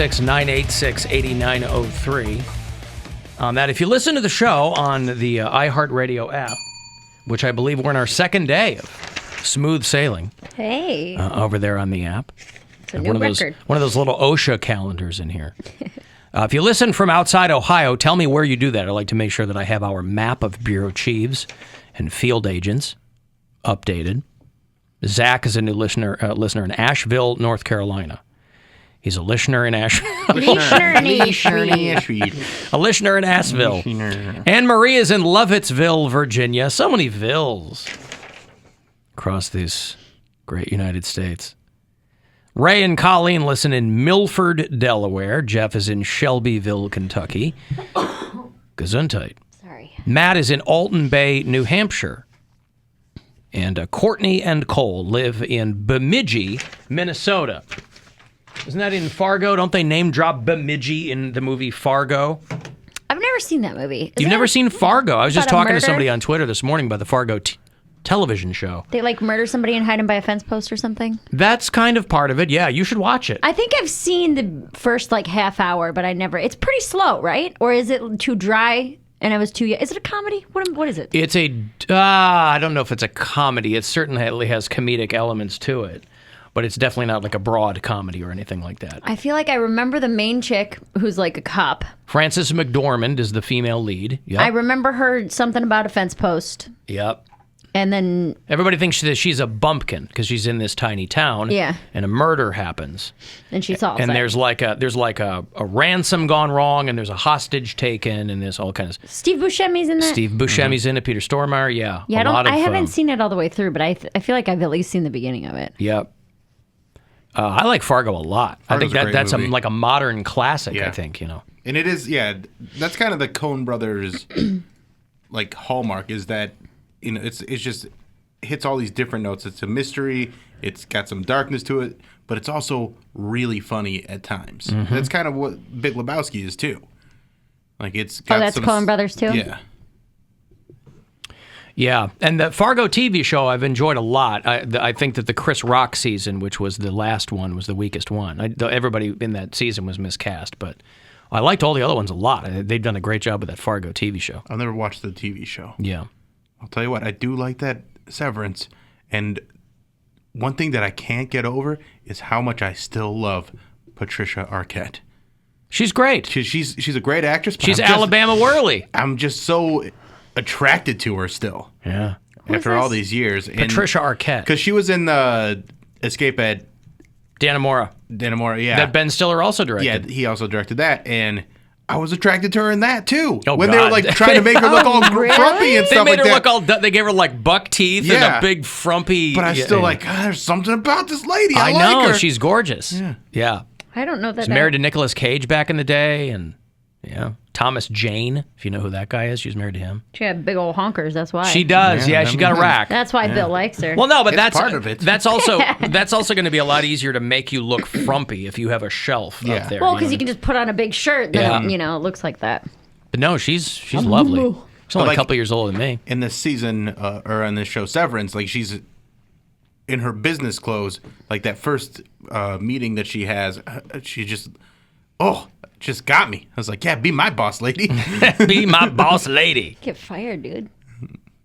986-8903. That if you listen to the show on the iHeartRadio app, which I believe we're in our second day of smooth sailing. Hey. Over there on the app. It's a new record. One of those little OSHA calendars in here. If you listen from outside Ohio, tell me where you do that. I'd like to make sure that I have our map of bureau chiefs and field agents updated. Zach is a new listener in Asheville, North Carolina. He's a listener in Asheville. A listener in Asheville. Anne Marie is in Lovettsville, Virginia. So many villes across this great United States. Ray and Colleen listen in Milford, Delaware. Jeff is in Shelbyville, Kentucky. Gesundheit. Sorry. Matt is in Alton Bay, New Hampshire. And Courtney and Cole live in Bemidji, Minnesota. Isn't that in Fargo? Don't they name drop Bemidji in the movie Fargo? I've never seen that movie. You've never seen Fargo? I was just talking to somebody murder? on Twitter this morning about the Fargo television show. They like murder somebody and hide him by a fence post or something? That's kind of part of it. Yeah, you should watch it. I think I've seen the first like half hour, but I never. It's pretty slow, right? Or is it too dry? And I was too young. Is it a comedy? What is it? It's I don't know if it's a comedy. It certainly has comedic elements to it. But it's definitely not like a broad comedy or anything like that. I feel like I remember the main chick who's like a cop. Frances McDormand is the female lead. Yep. I remember her something about a fence post. Yep. And then everybody thinks that she's a bumpkin because she's in this tiny town. Yeah. And a murder happens. And she solves and it. there's like a ransom gone wrong, and there's a hostage taken, and there's all kinds of. Steve Buscemi's in that. Steve Buscemi's in it. Peter Stormare. Yeah. Yeah. I haven't seen it all the way through, but I feel like I've at least seen the beginning of it. Yep. I like Fargo a lot. Fargo's I think that's movie. like a modern classic. Yeah. I think and it is. Yeah, that's kind of the Coen Brothers like hallmark is that it's just hits all these different notes. It's a mystery. It's got some darkness to it, but it's also really funny at times. Mm-hmm. That's kind of what Big Lebowski is too. Like it's got that's Coen Brothers too. Yeah. Yeah, and the Fargo TV show I've enjoyed a lot. I think that the Chris Rock season, which was the last one, was the weakest one. Everybody in that season was miscast, but I liked all the other ones a lot. They've done a great job with that Fargo TV show. I've never watched the TV show. Yeah. I'll tell you what, I do like that Severance, and one thing that I can't get over is how much I still love Patricia Arquette. She's great. She's a great actress. But She's Alabama Whirly. I'm just so attracted to her still. Yeah. After all these years. Patricia Arquette. Because she was in Escape at Dannemora, yeah. That Ben Stiller also directed. Yeah, he also directed that, and I was attracted to her in that too. Oh, when God. they were like trying to make her look all frumpy and They stuff made like her that. look all. They gave her like buck teeth and a big frumpy. But I still like. God, there's something about this lady. I know like her. she's gorgeous. Yeah. I don't know that. She's married to Nicolas Cage back in the day, and Thomas Jane, if you know who that guy is, she was married to him. She had big old honkers. That's why. She does. Yeah, she got a rack. That's why Bill likes her. Well, no, but that's part of it. That's also going to be a lot easier to make you look frumpy if you have a shelf up there. Well, because you can just put on a big shirt, then it looks like that. But no, she's lovely. She's only a couple years older than me. In this season, or on this show, Severance, like she's in her business clothes. Like that first meeting that she has, she just got me. I was like, yeah, be my boss, lady. Be my boss, lady. Get fired, dude.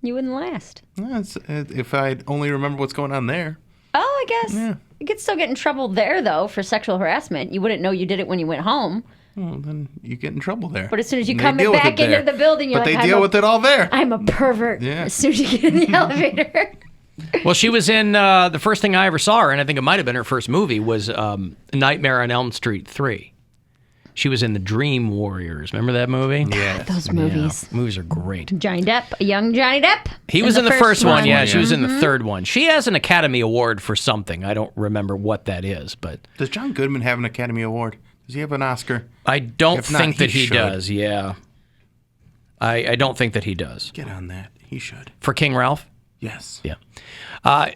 You wouldn't last. If I'd only remember what's going on there. Oh, I guess. Yeah. You could still get in trouble there, though, for sexual harassment. You wouldn't know you did it when you went home. Well, then you get in trouble there. But as soon as you come back into the building, you're like, they deal with it all there. I'm a pervert. Yeah. As soon as you get in the elevator. Well, she was in the first thing I ever saw her, and I think it might have been her first movie, was Nightmare on Elm Street 3. She was in The Dream Warriors. Remember that movie? Yeah, those movies. Yeah, movies are great. Johnny Depp, young Johnny Depp. He was in the first one. Yeah, she was in the third one. She has an Academy Award for something. I don't remember what that is, but does John Goodman have an Academy Award? Does he have an Oscar? I don't think that he should. does. Yeah, I don't think that he does. Get on that. He should. For King Ralph? Yes. Yeah.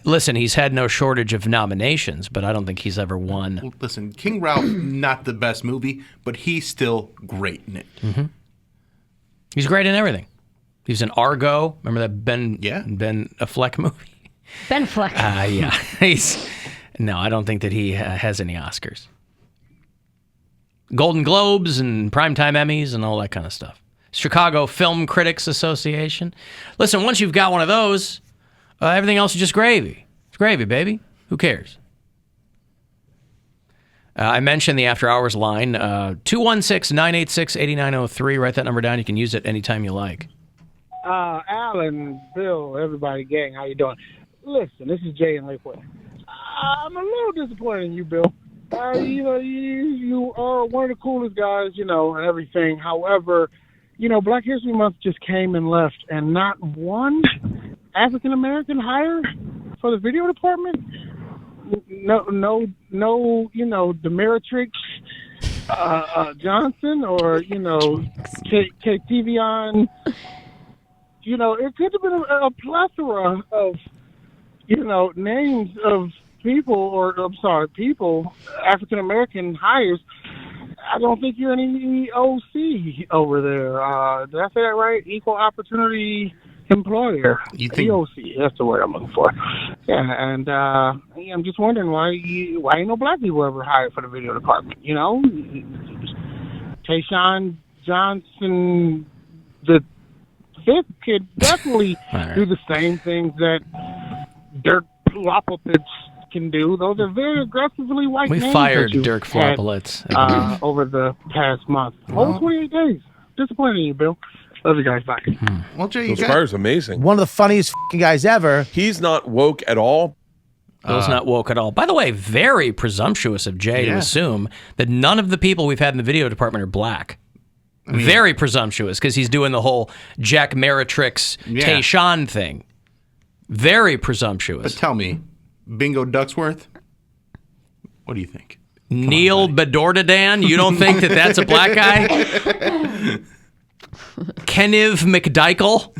Listen, he's had no shortage of nominations, but I don't think he's ever won. Well, listen, King Ralph, not the best movie, but he's still great in it. Mm-hmm. He's great in everything. He's in Argo. Remember that Ben Affleck movie? Ben Affleck. Yeah. No, I don't think that he has any Oscars. Golden Globes and Primetime Emmys and all that kind of stuff. Chicago Film Critics Association. Listen, once you've got one of those, everything else is just gravy. It's gravy, baby. Who cares? I mentioned the After Hours line, 216-986-8903. Write that number down. You can use it anytime you like. Alan, Bill, everybody, gang, how you doing? Listen, this is Jay in Lakewood. I'm a little disappointed in you, Bill. You are one of the coolest guys, and everything. However, Black History Month just came and left, and not one African-American hire for the video department. No, Demeritrix Johnson or, Kativian. It could have been a plethora of, names of people, African-American hires. I don't think you're an EOC over there. Did I say that right? Equal Opportunity Employer. You think EOC, that's the word I'm looking for. Yeah, and I'm just wondering why ain't no black people ever hired for the video department, Tayshawn Johnson, the fifth could definitely do the same things that Dirk Flopovich can do. Those are very aggressively white names. We fired Dirk Flopovich over the past month. Over 28 days. Disappointed in you, Bill. Love you guys. Bye. Well, Jay, Bill Squire's amazing. One of the funniest guys ever. He's not woke at all. Bill's not woke at all. By the way, very presumptuous of Jay to assume that none of the people we've had in the video department are black. Very presumptuous, because he's doing the whole Jack Meritrix, Tayshawn thing. Very presumptuous. But tell me, Bingo Ducksworth, what do you think? Neil Bedordadan, you don't think that that's a black guy? Keniv McDykel,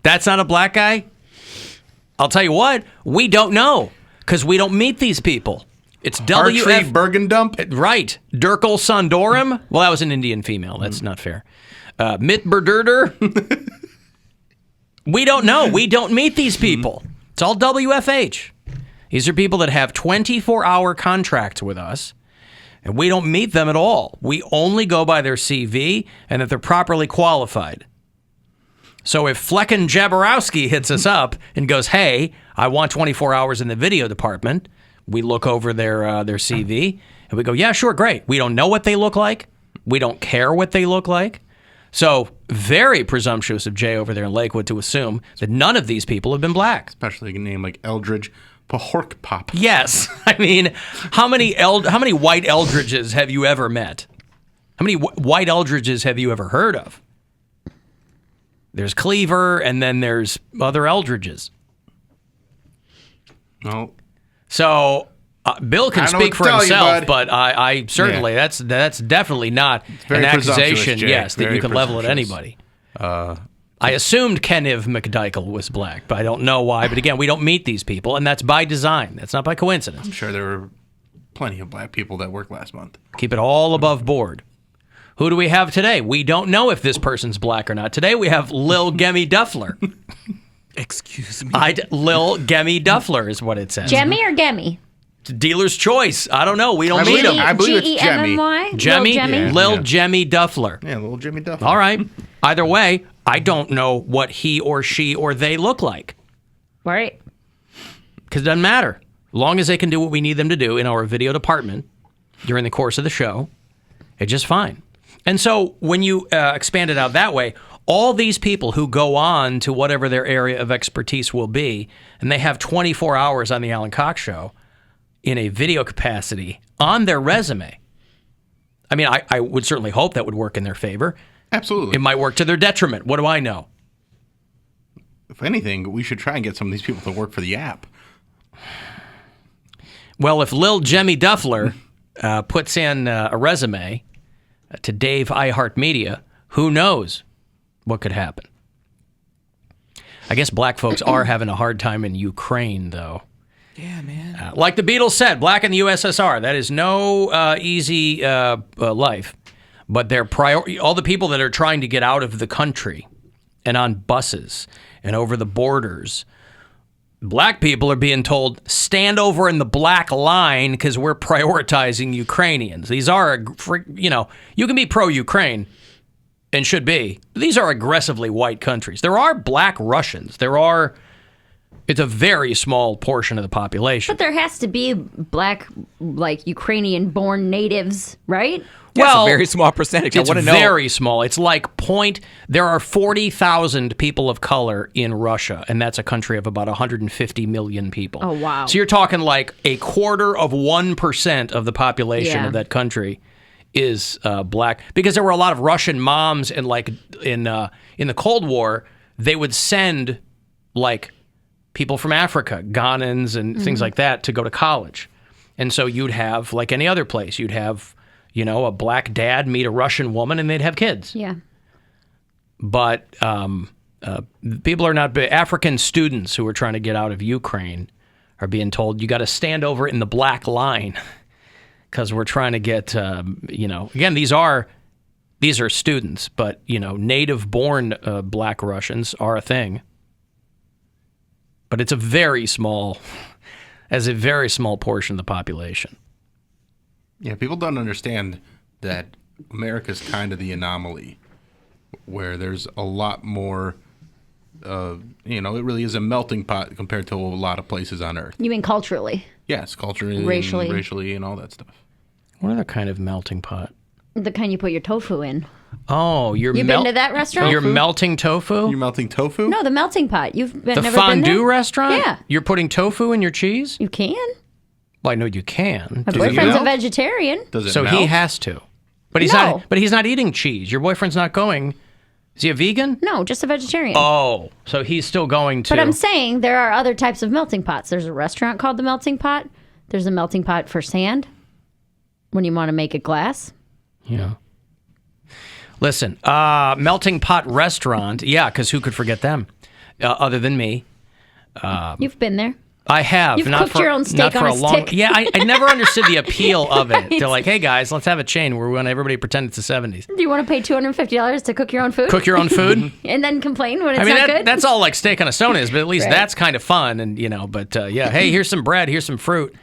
that's not a black guy? I'll tell you what, we don't know, because we don't meet these people. It's Hartree Bergendump? Right. Durkel Sandorum? Well, that was an Indian female. That's not fair. Mitberderder? We don't know. We don't meet these people. It's all WFH. These are people that have 24-hour contracts with us, and we don't meet them at all. We only go by their CV and that they're properly qualified. So if Flecken Jaborowski hits us up and goes, hey, I want 24 hours in the video department, we look over their CV, and we go, yeah, sure, great. We don't know what they look like. We don't care what they look like. So very presumptuous of Jay over there in Lakewood to assume that none of these people have been black. Especially a name like Eldridge Pahorkpop. Yes. I mean, how many white Eldridges have you ever met? How many white Eldridges have you ever heard of? There's Cleaver, and then there's other Eldridges. No. So Bill can speak for himself, but I certainly that's definitely not an accusation. Yes, that you can level at anybody. I assumed Keniv McDykel was black, but I don't know why. But again, we don't meet these people, and that's by design. That's not by coincidence. I'm sure there were plenty of black people that worked last month. Keep it all above board. Who do we have today? We don't know if this person's black or not. Today we have Lil Gemmy Duffler. Excuse me. Lil Gemmy Duffler is what it says. Jemmy or Gemmy? Dealer's choice. I don't know. We don't meet him. I believe it's Jemmy. Jemmy? Jemmy? Lil Jemmy Duffler. Yeah, Lil Jimmy Duffler. All right. Either way, I don't know what he or she or they look like. Right. Because it doesn't matter. As long as they can do what we need them to do in our video department during the course of the show, it's just fine. And so when you expand it out that way, all these people who go on to whatever their area of expertise will be, and they have 24 hours on the Alan Cox Show in a video capacity on their resume. I mean, I would certainly hope that would work in their favor. Absolutely. It might work to their detriment. What do I know? If anything, we should try and get some of these people to work for the app. Well, if Lil Jemmy Duffler puts in a resume to Dave iHeartMedia, who knows what could happen? I guess black folks are having a hard time in Ukraine, though. Yeah, man. Like the Beatles said, black in the USSR. That is no easy life. But all the people that are trying to get out of the country and on buses and over the borders, Black people are being told, stand over in the black line because we're prioritizing Ukrainians. These are, you can be pro-Ukraine and should be. These are aggressively white countries. There are black Russians. It's a very small portion of the population. But there has to be black, Ukrainian-born natives, right? That's a very small percentage. It's I want to know. very small. It's there are 40,000 people of color in Russia, and that's a country of about 150 million people. Oh, wow. So you're talking like a quarter of 1% of the population of that country is black. Because there were a lot of Russian moms, and in the Cold War, they would send people from Africa, Ghanans and things like that, to go to college. And so you'd have, like any other place, you'd have a black dad meet a Russian woman and they'd have kids. Yeah. But people are not, African students who are trying to get out of Ukraine are being told, you got to stand over in the black line because we're trying to get, again, these are students, but, native-born black Russians are a thing. But it's a very small portion of the population. Yeah, people don't understand that America's kind of the anomaly, where there's a lot more, it really is a melting pot compared to a lot of places on Earth. You mean culturally? Yes, culturally, racially, and all that stuff. What other kind of melting pot? The kind you put your tofu in. Oh, You've been to that restaurant? You're melting tofu? You're melting tofu? No, the melting pot. You've never been fondue there? restaurant? Yeah. You're putting tofu in your cheese? You can. Well, I know you can. My boyfriend's a vegetarian. Does it So melt? he has to. But he's No. not. But he's not eating cheese. Your boyfriend's not going. Is he a vegan? No, just a vegetarian. Oh, so he's still going to. But I'm saying there are other types of melting pots. There's a restaurant called the Melting Pot. There's a melting pot for sand when you want to make a glass. Yeah. Listen, melting pot restaurant. Yeah, because who could forget them, other than me? You've been there. I have. You've cooked your own steak on a stick. Yeah, I never understood the appeal of it. They're like, hey guys, let's have a chain where we want everybody to pretend it's the 70s. Do you want to pay $250 to cook your own food? Cook your own food. And then complain when it's not good? That's all like steak on a stone is, but at least Right. that's kind of fun. And but yeah, hey, here's some bread, here's some fruit.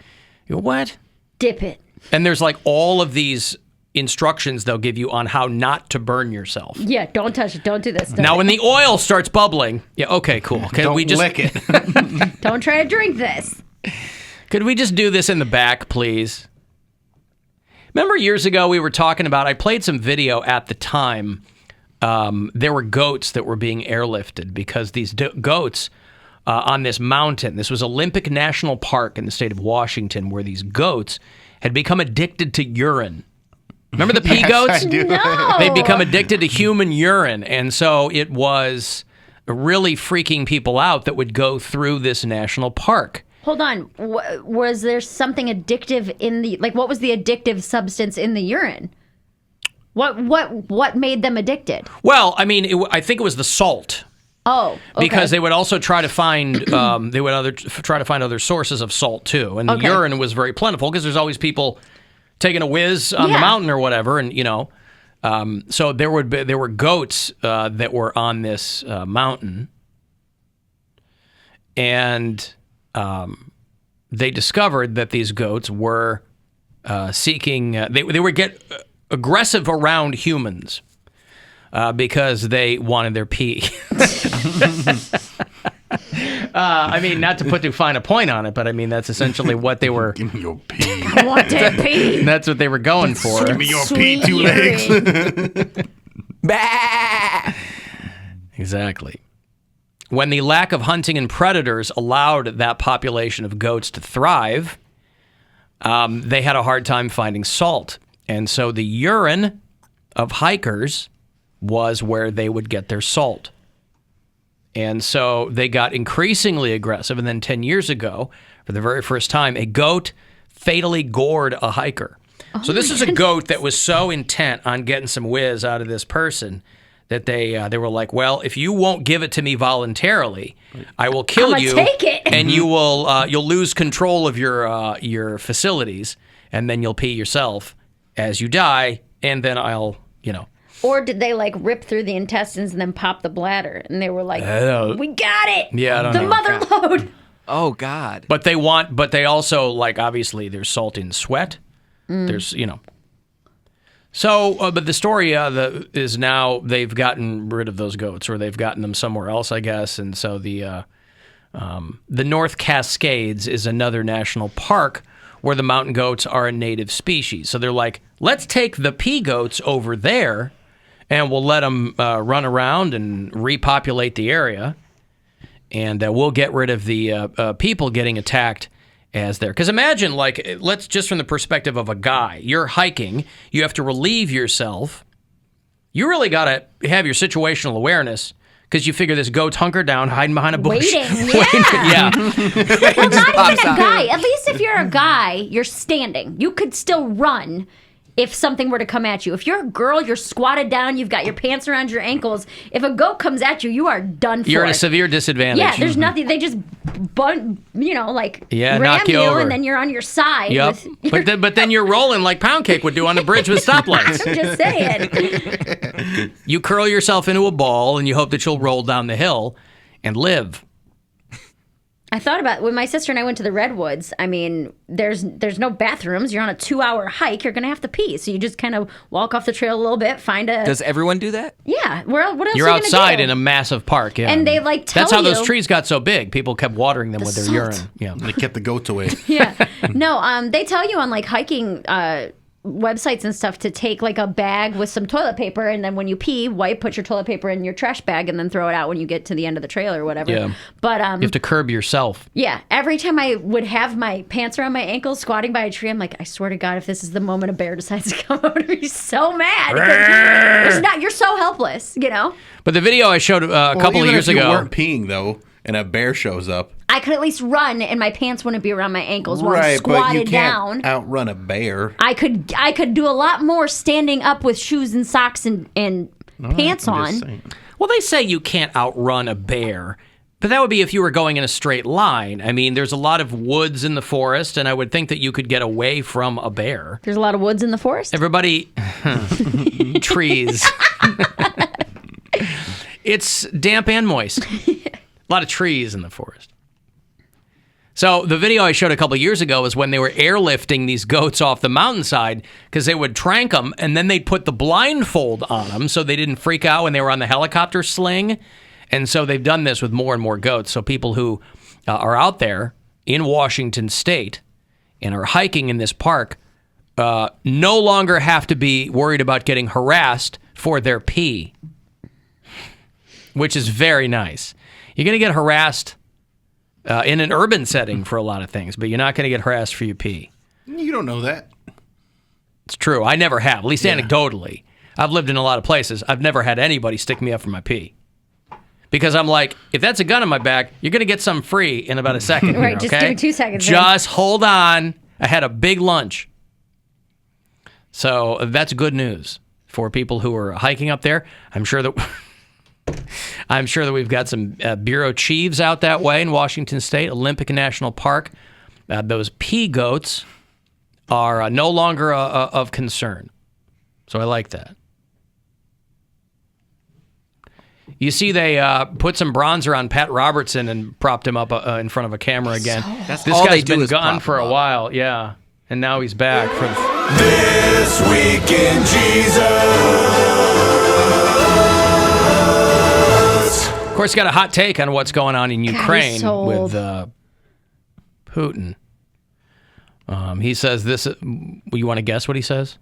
You go, what? Dip it. And there's like all of these instructions they'll give you on how not to burn yourself. Yeah, don't touch it. Don't do this. Now, when the oil starts bubbling, yeah, okay, cool. Can Don't we just lick it. Don't try to drink this. Could we just do this in the back, please? Remember years ago we were talking about, I played some video at the time. There were goats that were being airlifted because these goats on this mountain, this was Olympic National Park in the state of Washington, where these goats had become addicted to urine. Remember the pea goats? I do. No. They'd become addicted to human urine. And so it was really freaking people out that would go through this national park. Hold on. Was there something addictive in the what was the addictive substance in the urine? What made them addicted? Well, I mean, I think it was the salt. Oh, okay. Because they would also try to find try to find other sources of salt too, and the Okay. urine was very plentiful because there's always people taking a whiz on the Yeah. mountain or whatever, and so there were goats that were on this mountain, and they discovered that these goats were seeking. They would get aggressive around humans. Because they wanted their pee. I mean, not to put too fine a point on it, but I mean, that's essentially what they were. Give me your pee. I want that pee. That's what they were going for. Give me your Sweet pee, 2 legs. Bah! Exactly. When the lack of hunting and predators allowed that population of goats to thrive, they had a hard time finding salt. And so the urine of hikers was where they would get their salt. And so they got increasingly aggressive. And then 10 years ago, for the very first time, a goat fatally gored a hiker. So this is a goat that was so intent on getting some whiz out of this person that they were like, well, if you won't give it to me voluntarily, I will kill I'ma you. take it. And you'll lose control of your facilities, and then you'll pee yourself as you die, and then I'll. Or did they rip through the intestines and then pop the bladder? And they were like, don't- we got it. Yeah, I don't the know. mother lode. Oh God. But they also, like, obviously there's salt in sweat. There's, So, but the story is now they've gotten rid of those goats, or they've gotten them somewhere else, I guess. And so the North Cascades is another national park where the mountain goats are a native species. So they're like, let's take the pea goats over there, and we'll let them run around and repopulate the area, and we'll get rid of the people getting attacked as there. Because imagine, like, let's just from the perspective of a guy, you're hiking, you have to relieve yourself. You really got to have your situational awareness, because you figure this goat's hunkered down, hiding behind a bush. Waiting, yeah. Well, not even a guy. At least if you're a guy, you're standing. You could still run if something were to come at you. If you're a girl, you're squatted down, you've got your pants around your ankles. If a goat comes at you, you are done for. You're at a severe disadvantage. Yeah, there's nothing. They just, ram knock you over. and then you're on your side. Yep. But then you're rolling like Poundcake would do on the bridge with stoplights. I'm just saying. You curl yourself into a ball, and you hope that you'll roll down the hill and live. I thought about when my sister and I went to the Redwoods. I mean, there's no bathrooms. You're on a 2-hour hike. You're going to have to pee. So you just kind of walk off the trail a little bit, find a... Does everyone do that? Yeah. What else You're are you outside gonna do? in a massive park, yeah. And they, like, tell That's how you... those trees got so big. People kept watering them with their salt. urine. Yeah. They kept the goats away. Yeah. No, they tell you on, like, hiking websites and stuff to take, like, a bag with some toilet paper, and then when you pee, put your toilet paper in your trash bag, and then throw it out when you get to the end of the trail or whatever. Yeah. But You have to curb yourself. yeah, every time I would have my pants around my ankles squatting by a tree, I'm like, I swear to God, if this is the moment a bear decides to come, I'm going to be so mad. Because you're so helpless, But the video I showed a couple of years if ago... you weren't peeing, though, and a bear shows up... I could at least run, and my pants wouldn't be around my ankles while I'm Right, but you squatted can't down. outrun a bear. I could do a lot more standing up with shoes and socks and pants I'm on. just saying. Well, they say you can't outrun a bear, but that would be if you were going in a straight line. I mean, there's a lot of woods in the forest, and I would think that you could get away from a bear. There's a lot of woods in the forest. Everybody, trees. It's damp and moist. A lot of trees in the forest. So the video I showed a couple of years ago was when they were airlifting these goats off the mountainside, because they would trank them, and then they'd put the blindfold on them so they didn't freak out when they were on the helicopter sling. And so they've done this with more and more goats. So people who are out there in Washington State and are hiking in this park no longer have to be worried about getting harassed for their pee, which is very nice. You're going to get harassed in an urban setting for a lot of things, but you're not going to get harassed for your pee. You don't know that. It's true. I never have, at least anecdotally. I've lived in a lot of places. I've never had anybody stick me up for my pee. Because I'm like, if that's a gun in my back, you're going to get some free in about a second. Right, here, just okay? give me 2 seconds. Just hold on. I had a big lunch. So that's good news for people who are hiking up there. I'm sure that we've got some bureau chiefs out that way in Washington State, Olympic National Park. Those pea goats are no longer of concern. So I like that. You see, they put some bronzer on Pat Robertson and propped him up in front of a camera again. That's this all guy's they do been is gone prop for him a up. while, yeah. And now he's back. This Week in Jesus. Of course, got a hot take on what's going on in Ukraine so old. with Putin. He says this. You want to guess what he says?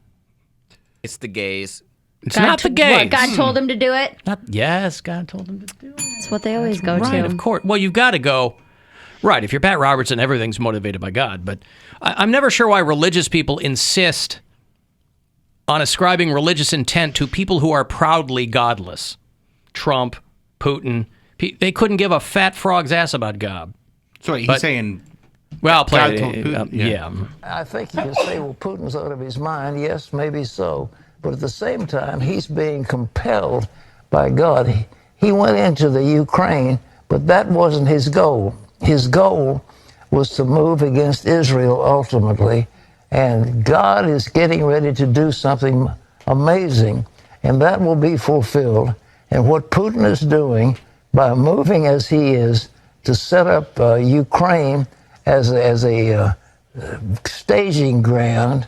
It's the gays. It's not the gays. What, God told him to do it? Yes, God told him to do it. That's what they always go Right, to. of course. Well, you've got to go. Right, if you're Pat Robertson, everything's motivated by God. But I'm never sure why religious people insist on ascribing religious intent to people who are proudly godless. Trump, Putin, they couldn't give a fat frog's ass about God. So he's But- saying, Well, God told Putin, yeah. yeah. I think you can say, well, Putin's out of his mind. Yes, maybe so. But at the same time, he's being compelled by God. He went into the Ukraine, but that wasn't his goal. His goal was to move against Israel ultimately. And God is getting ready to do something amazing, and that will be fulfilled. And what Putin is doing by moving as he is to set up Ukraine as a staging ground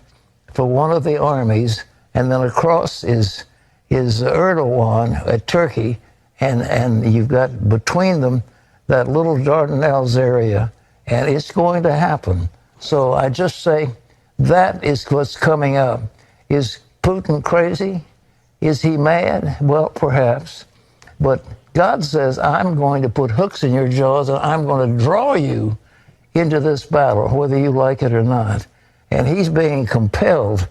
for one of the armies, and then across is Erdogan at Turkey, and you've got between them that little Dardanelles area, and it's going to happen. So I just say that is what's coming up. Is Putin crazy? Is he mad? Well, perhaps. But God says, I'm going to put hooks in your jaws, and I'm going to draw you into this battle, whether you like it or not. And he's being compelled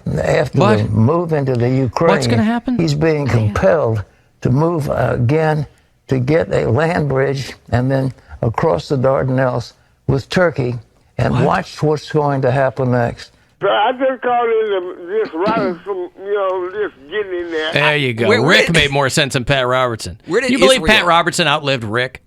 after the move into the Ukraine. What's going to happen? He's being compelled to move again to get a land bridge and then across the Dardanelles with Turkey, and watch what's going to happen next. So I just called in just Roberts from, just getting in there. There you go. Rick made more sense than Pat Robertson. Where did you believe Israel- Pat Robertson outlived Rick?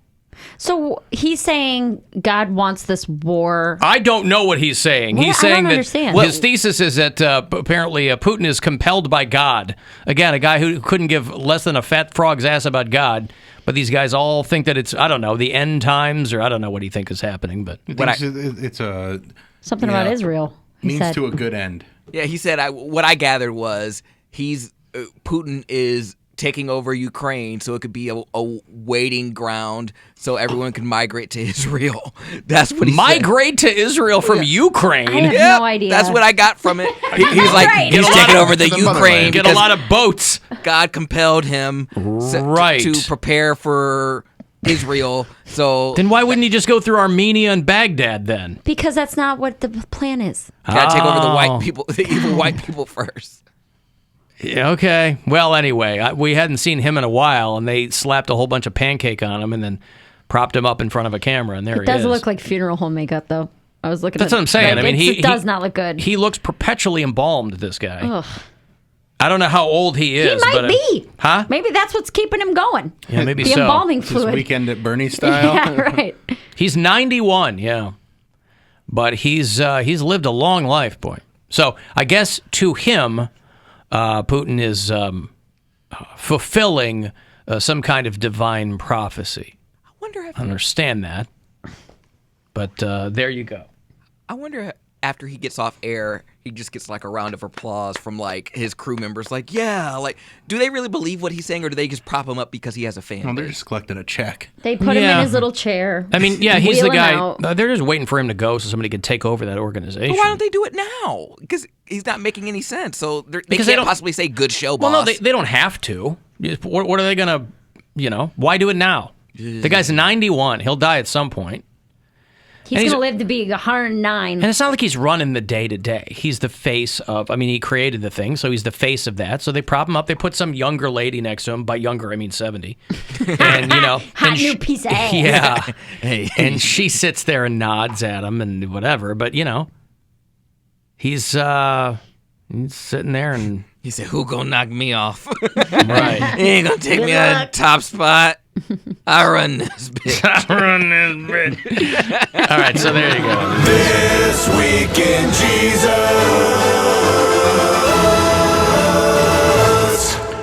So he's saying God wants this war. I don't know what he's saying. Well, He's I saying don't that understand. his thesis is that apparently Putin is compelled by God. Again, a guy who couldn't give less than a fat frog's ass about God. But these guys all think that it's, I don't know, the end times, or I don't know what he thinks is happening. But It's a Something about Israel. He means said. to a good end. Yeah, he said. What I gathered was Putin is taking over Ukraine, so it could be a waiting ground, so everyone can migrate to Israel. That's what he migrate to Israel from Ukraine. I have no idea. That's what I got from it. He's like, Right. he's taking over the Ukraine. Get a lot of boats. God compelled him to prepare for Israel. So then why wouldn't he just go through Armenia and Baghdad then? Because that's not what the plan is. Gotta take over the white people, the evil white people first. Yeah, okay. Well, anyway, we hadn't seen him in a while, and they slapped a whole bunch of pancake on him and then propped him up in front of a camera, and there he is. It does look like funeral home makeup, though. I was looking That's at what I'm saying. I mean, it does not look good. He looks perpetually embalmed, this guy. Ugh. I don't know how old he is. He might be. Huh? Maybe that's what's keeping him going. Yeah, maybe the so. embalming Just fluid. Weekend at Bernie style. Yeah, right. He's 91, yeah. But he's lived a long life, boy. So I guess to him, Putin is fulfilling some kind of divine prophecy. I understand that. But there you go. I wonder after he gets off air, he just gets like a round of applause from like his crew members. Like, yeah, like, do they really believe what he's saying, or do they just prop him up because he has a fan? Well, they're just collecting a check. They put him in his little chair. I mean, yeah, he's the Wheel him guy. out. They're just waiting for him to go so somebody can take over that organization. But why don't they do it now? Because he's not making any sense. So they Because they can't don't- possibly say good show, boss. Well, no, they don't have to. What are they going to, why do it now? The guy's 91. He'll die at some point. He's going to live to be 109. And it's not like he's running the day-to-day. He's the face of, he created the thing, so he's the face of that. So they prop him up. They put some younger lady next to him. By younger, I mean 70. And, Hot new piece of ass. Yeah. Hey. And she sits there and nods at him and whatever. But, he's sitting there and... He said, who gonna knock me off? Right. He ain't gonna take me out of the top spot. I run this bitch. All right, so there you go. This Week in Jesus.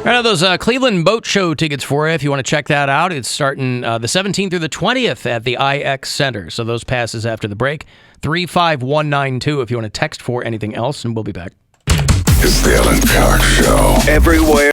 Right now, those Cleveland Boat Show tickets for you, if you want to check that out. It's starting the 17th through the 20th at the IX Center. So those passes after the break. 35192 if you want to text for anything else, and we'll be back. It's the Alan Cox Show. Everywhere.